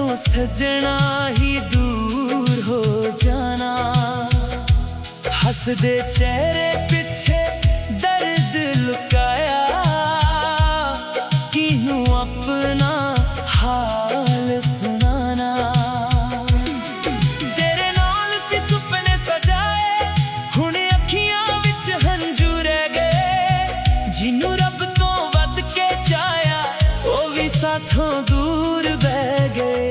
जदों सजना ही दूर हो जाना, हसदे चेहरे पिछे दर्द लुकाया, किनू अपना हाल सुनाना। तेरे नाल सी सुपने सजाए, हुण अखियां विच हंजू रह गए। जिन्नू रब तो वध के चाया, ओ भी साथों दूर बह गए।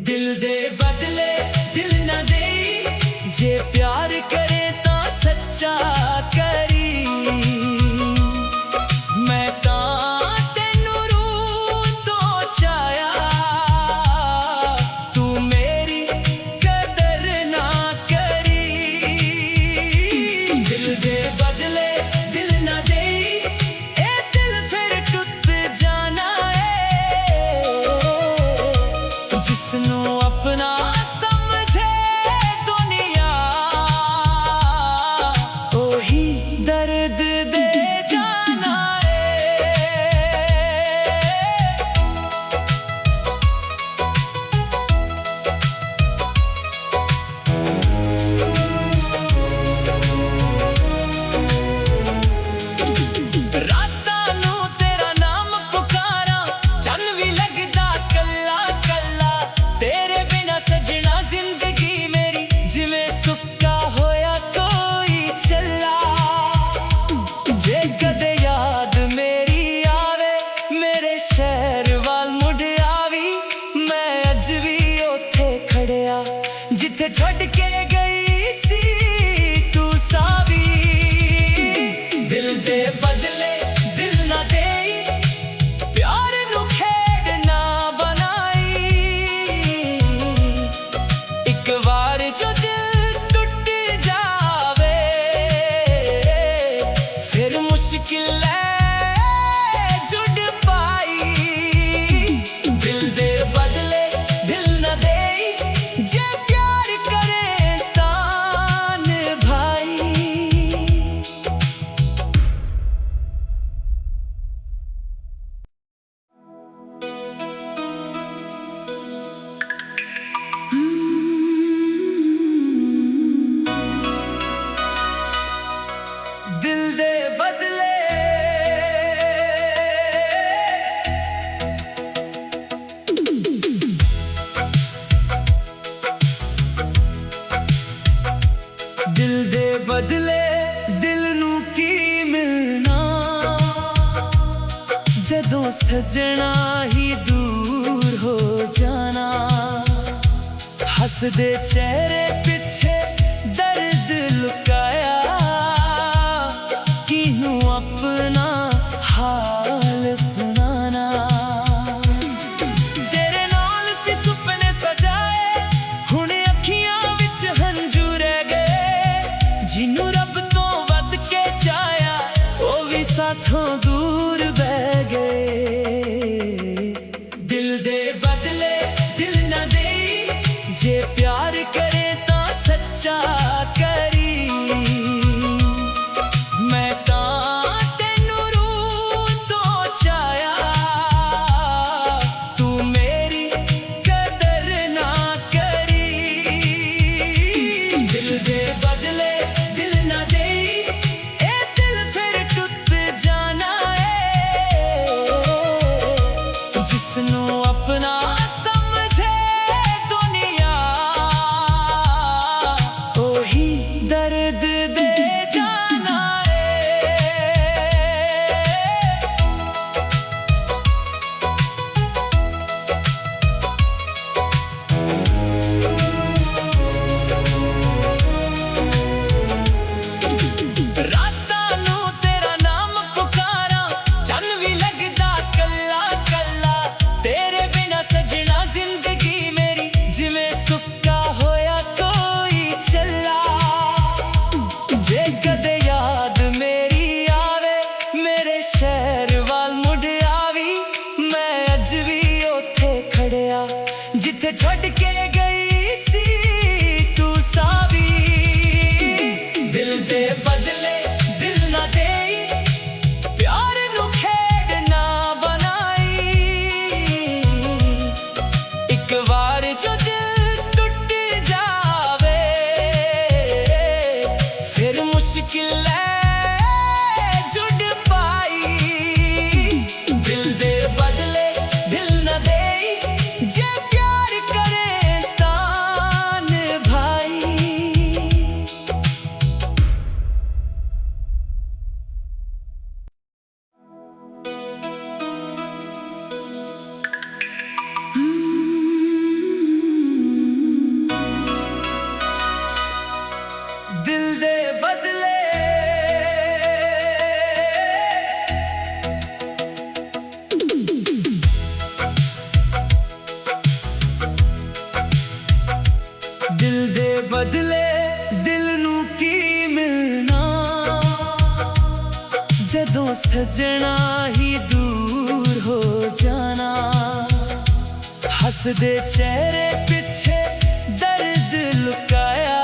दिल दे बदले दिल ना देई, जे प्यार करे तां सच्चा करी। मैं तां तैनू रूह तो चाया, तू मेरी कदर ना करी। दिल दे बदले दिल ना देई, ए दिल फिर टुट जाना है। जिसनू अपना समझे दुनिया, ओही दर्द दे जाना है। रातां नू तेरा नाम पुकारा, चन भी लगदा कल्ला कल्ला। तेरे बिना सजना जिंदगी मेरी जिवें सुक्का होया कोई चला। जे कदे याद मेरी आवे, मेरे शहर वाल मुड़ आवी। मैं अज भी ओथे खड़िया, जिथे छड्ड के गई सी तू सावी। दिल दे बदले दिल ना देई, प्यार नू खेड ना बनाई। एक बार जो दिल टुट जावे, फिर मुश्किल है जुड़ पाई। दिल दे बदले दिल ना देई, जे प्यार करे तां निभाई। दिल दे बदले दिल दे बदले दिल नू की मिलना, जदों सजना ही दूर हो जाना। हसदे चेहरे पिछे दर्द लुकाया, किनू अपना हाल सुनाना। तेरे नाल सी सुपने सजाए, हुण अखियां विच हंजू रह गए। जिन्नू रब तो वध के चाया, ओ भी साथों दूर बह गए। दिल दे बदले दिल ना देई, जे प्यार करे तां सच्चा करी। मैं तां तैनू रूह तो चाया, तू मेरी कदर ना करी। दिल दे बदले दिल ना देई, ए दिल फिर टुट जाना है। जिसनू अपना समझे दुनिया, ओही दर्द दे जाना है। रातां नू तेरा नाम पुकारा, चन भी लगदा कल्ला कल्ला। तेरे बिना सजना जिंदगी मेरी जिवें सुक्का होया कोई चला। जे कदे याद मेरी आवे, मेरे शहर वाल मुड़ आवी। मैं अज भी ओथे खड़िया, जिथे छड्ड के गई सी तू सावी। दिल दे बदले दिल ना देई, प्यार नू खेड ना बनाई। सजना ही दूर हो जाना। हंसदे चेहरे पिछे दर्द लुकाया,